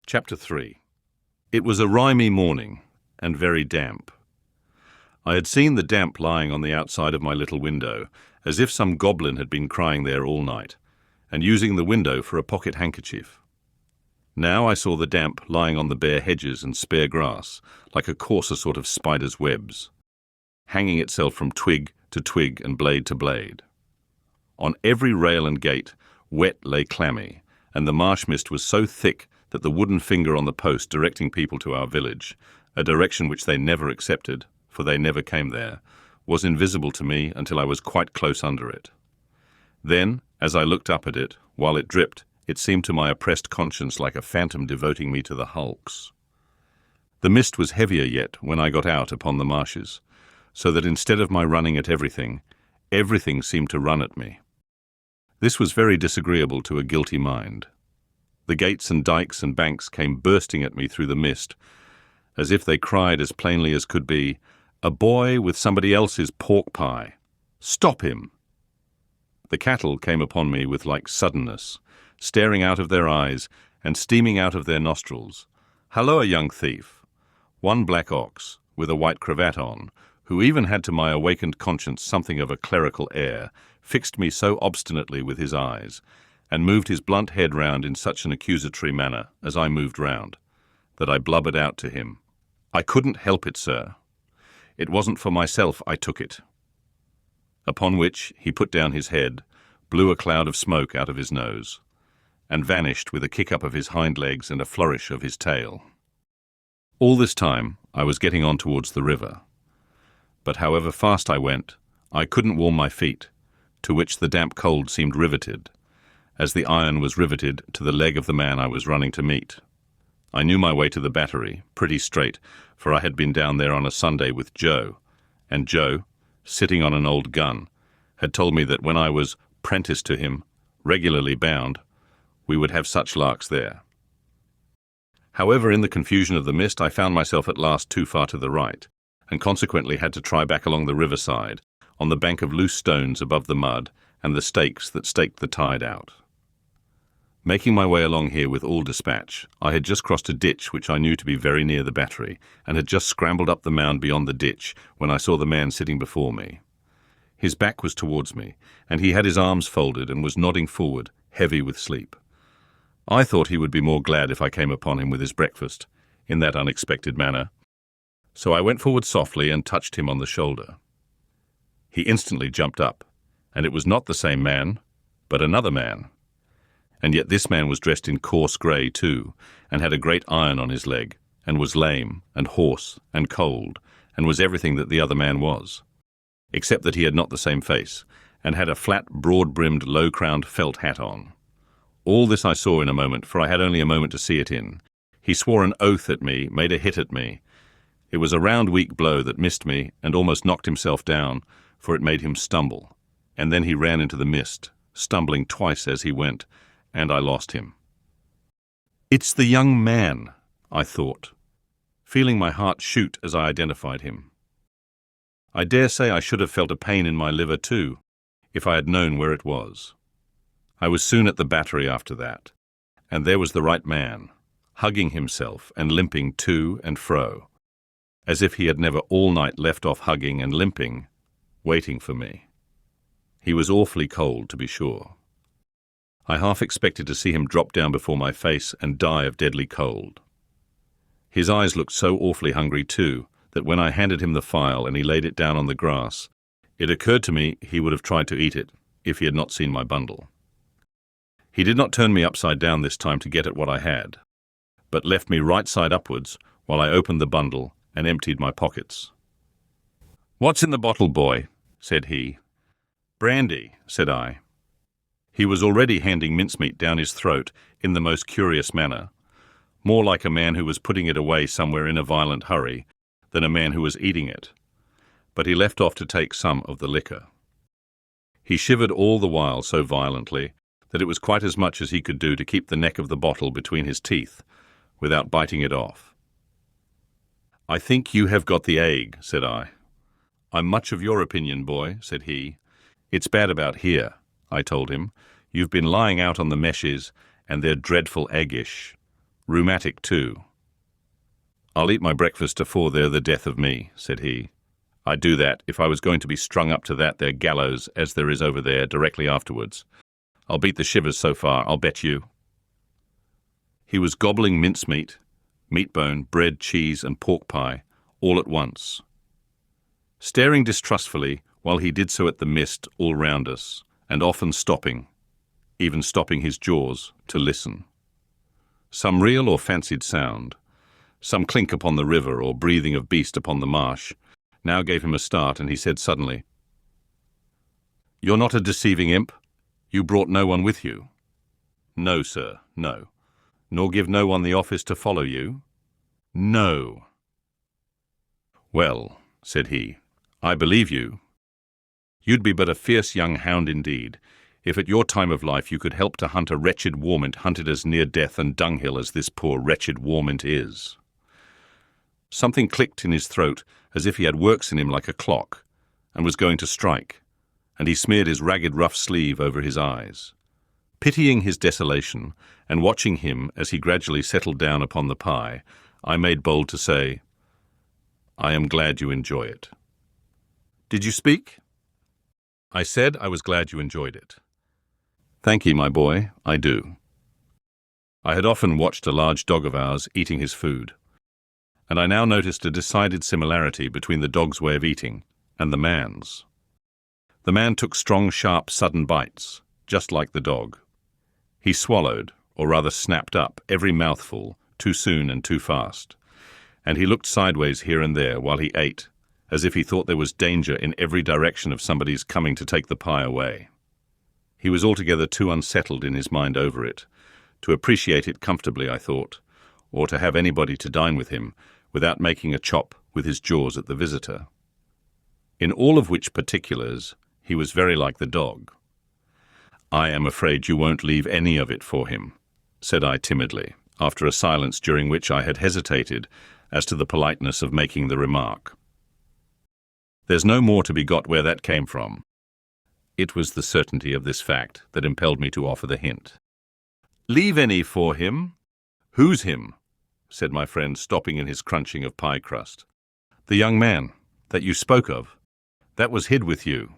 Chapter 3. It was a rimy morning, and very damp. I had seen the damp lying on the outside of my little window, as if some goblin had been crying there all night, and using the window for a pocket handkerchief. Now I saw the damp lying on the bare hedges and spare grass, like a coarser sort of spider's webs, hanging itself from twig to twig and blade to blade. On every rail and gate, wet lay clammy, and the marsh mist was so thick that the wooden finger on the post directing people to our village, a direction which they never accepted, for they never came there, was invisible to me until I was quite close under it. Then, as I looked up at it, while it dripped, it seemed to my oppressed conscience like a phantom devoting me to the hulks. The mist was heavier yet when I got out upon the marshes, so that instead of my running at everything, everything seemed to run at me. This was very disagreeable to a guilty mind. The gates and dikes and banks came bursting at me through the mist, as if they cried as plainly as could be, "A boy with somebody else's pork pie. Stop him!" The cattle came upon me with like suddenness, staring out of their eyes and steaming out of their nostrils. "Halloa, young thief!" One black ox, with a white cravat on, who even had to my awakened conscience something of a clerical air, fixed me so obstinately with his eyes, and moved his blunt head round in such an accusatory manner as I moved round, that I blubbered out to him, "I couldn't help it, sir. It wasn't for myself I took it." Upon which he put down his head, blew a cloud of smoke out of his nose, and vanished with a kick-up of his hind legs and a flourish of his tail. All this time I was getting on towards the river, but however fast I went, I couldn't warm my feet, to which the damp cold seemed riveted, as the iron was riveted to the leg of the man I was running to meet. I knew my way to the battery, pretty straight, for I had been down there on a Sunday with Joe, and Joe, sitting on an old gun, had told me that when I was prentice to him, regularly bound, we would have such larks there. However, in the confusion of the mist, I found myself at last too far to the right, and consequently had to try back along the riverside, on the bank of loose stones above the mud and the stakes that staked the tide out. Making my way along here with all dispatch, I had just crossed a ditch which I knew to be very near the battery, and had just scrambled up the mound beyond the ditch when I saw the man sitting before me. His back was towards me, and he had his arms folded and was nodding forward, heavy with sleep. I thought he would be more glad if I came upon him with his breakfast, in that unexpected manner. So I went forward softly and touched him on the shoulder. He instantly jumped up, and it was not the same man, but another man. And yet this man was dressed in coarse grey too, and had a great iron on his leg, and was lame, and hoarse, and cold, and was everything that the other man was, except that he had not the same face, and had a flat, broad-brimmed, low-crowned felt hat on. All this I saw in a moment, for I had only a moment to see it in. He swore an oath at me, made a hit at me. It was a round, weak blow that missed me, and almost knocked himself down, for it made him stumble, and then he ran into the mist, stumbling twice as he went, and I lost him. "It's the young man," I thought, feeling my heart shoot as I identified him. I dare say I should have felt a pain in my liver too, if I had known where it was. I was soon at the battery after that, and there was the right man, hugging himself and limping to and fro, as if he had never all night left off hugging and limping, waiting for me. He was awfully cold, to be sure. I half expected to see him drop down before my face and die of deadly cold. His eyes looked so awfully hungry too, that when I handed him the file and he laid it down on the grass, it occurred to me he would have tried to eat it if he had not seen my bundle. He did not turn me upside down this time to get at what I had, but left me right side upwards while I opened the bundle and emptied my pockets. "What's in the bottle, boy?" said he. "Brandy," said I. He was already handing mincemeat down his throat in the most curious manner, more like a man who was putting it away somewhere in a violent hurry than a man who was eating it, but he left off to take some of the liquor. He shivered all the while so violently that it was quite as much as he could do to keep the neck of the bottle between his teeth, without biting it off. "I think you have got the ague," said I. "I'm much of your opinion, boy," said he. "It's bad about here," I told him. "You've been lying out on the meshes, and they're dreadful aguish. Rheumatic too. I'll eat my breakfast afore they're the death of me, said he. I'd do that if I was going to be strung up to that there gallows as there is over there directly afterwards. I'll beat the shivers so far, I'll bet you. He was gobbling mincemeat, meatbone, bread, cheese, and pork pie, all at once, staring distrustfully while he did so at the mist all round us, and often stopping, even stopping his jaws, to listen. Some real or fancied sound, some clink upon the river or breathing of beast upon the marsh, now gave him a start, and he said suddenly, "You're not a deceiving imp? You brought no one with you?" "No, sir, no." "Nor give no one the office to follow you?" "No." "Well," said he, "I believe you. You'd be but a fierce young hound indeed, if at your time of life you could help to hunt a wretched warmint hunted as near death and dunghill as this poor wretched warmint is." Something clicked in his throat as if he had works in him like a clock, and was going to strike, and he smeared his ragged rough sleeve over his eyes. Pitying his desolation, and watching him as he gradually settled down upon the pie, I made bold to say, "I am glad you enjoy it." "Did you speak?" "I said I was glad you enjoyed it." "Thank ye, my boy, I do." I had often watched a large dog of ours eating his food, and I now noticed a decided similarity between the dog's way of eating and the man's. The man took strong, sharp, sudden bites, just like the dog. He swallowed, or rather snapped up, every mouthful, too soon and too fast, and he looked sideways here and there while he ate, as if he thought there was danger in every direction of somebody's coming to take the pie away. He was altogether too unsettled in his mind over it, to appreciate it comfortably, I thought, or to have anybody to dine with him without making a chop with his jaws at the visitor. In all of which particulars, he was very like the dog. "I am afraid you won't leave any of it for him," said I timidly, after a silence during which I had hesitated as to the politeness of making the remark. "There's no more to be got where that came from." It was the certainty of this fact that impelled me to offer the hint. "Leave any for him? Who's him?" said my friend, stopping in his crunching of pie crust. "The young man that you spoke of, that was hid with you."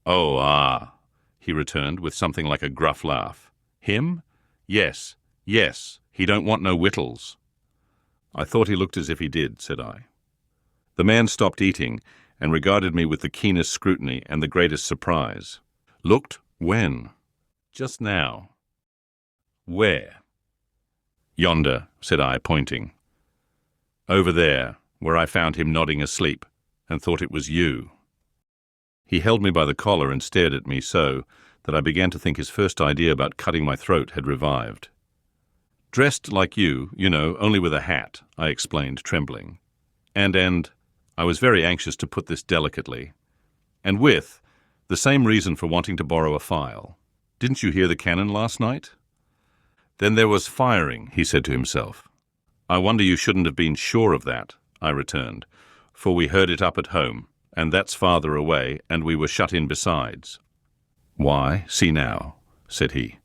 "Oh, ah," he returned with something like a gruff laugh. "Him? Yes, yes, he don't want no wittles." "I thought he looked as if he did," said I. The man stopped eating and regarded me with the keenest scrutiny and the greatest surprise. "Looked? When?" "Just now." "Where?" "Yonder," said I, pointing. "Over there, where I found him nodding asleep, and thought it was you." He held me by the collar and stared at me so that I began to think his first idea about cutting my throat had revived. "Dressed like you know, only with a hat," I explained, trembling. And I was very anxious to put this delicately. "And with the same reason for wanting to borrow a file. Didn't you hear the cannon last night?" "Then there was firing," he said to himself. "I wonder you shouldn't have been sure of that," I returned, "for we heard it up at home, and that's farther away, and we were shut in besides." "Why, see now," said he,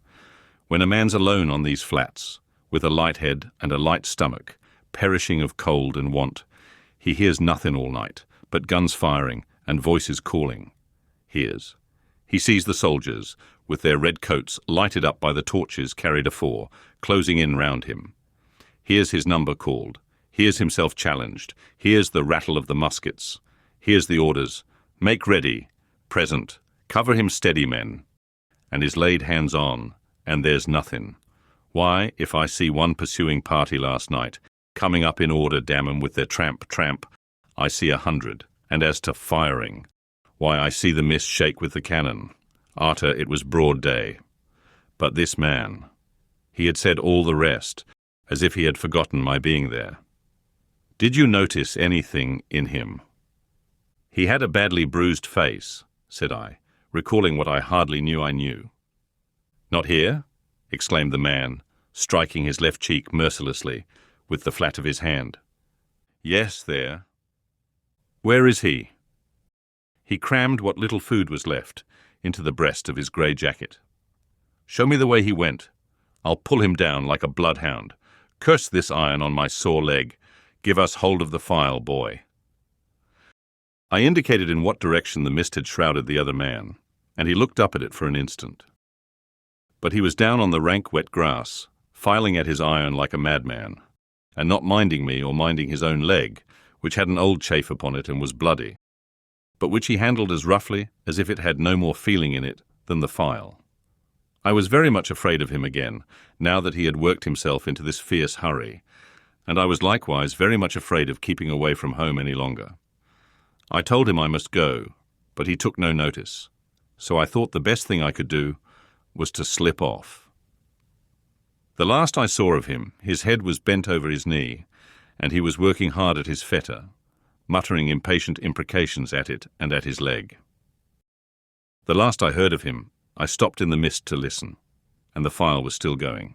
"when a man's alone on these flats, with a light head and a light stomach, perishing of cold and want, he hears nothing all night but guns firing and voices calling. Hears. He sees the soldiers, with their red coats lighted up by the torches carried afore, closing in round him. Hears his number called, hears himself challenged, hears the rattle of the muskets, hears the orders, 'Make ready, present, cover him steady, men,' and is laid hands on, and there's nothing. Why, if I see one pursuing party last night, coming up in order, damn 'em, with their tramp, tramp, I see 100, and as to firing, why, I see the mist shake with the cannon. Arter, it was broad day. But this man, he had said all the rest, as if he had forgotten my being there. Did you notice anything in him?" "He had a badly bruised face," said I, recalling what I hardly knew I knew. "Not here?" exclaimed the man, striking his left cheek mercilessly with the flat of his hand. "Yes, there." "Where is he?" He crammed what little food was left into the breast of his grey jacket. "Show me the way he went. I'll pull him down like a bloodhound, Curse this iron on my sore leg. Give us hold of the file, boy. I indicated in what direction the mist had shrouded the other man, and he looked up at it for an instant. But he was down on the rank, wet grass, filing at his iron like a madman, and not minding me or minding his own leg, which had an old chafe upon it and was bloody, but which he handled as roughly as if it had no more feeling in it than the file. I was very much afraid of him again, now that he had worked himself into this fierce hurry, and I was likewise very much afraid of keeping away from home any longer. I told him I must go, but he took no notice, so I thought the best thing I could do was to slip off. The last I saw of him, his head was bent over his knee, and he was working hard at his fetter, muttering impatient imprecations at it and at his leg. The last I heard of him, I stopped in the mist to listen, and the file was still going.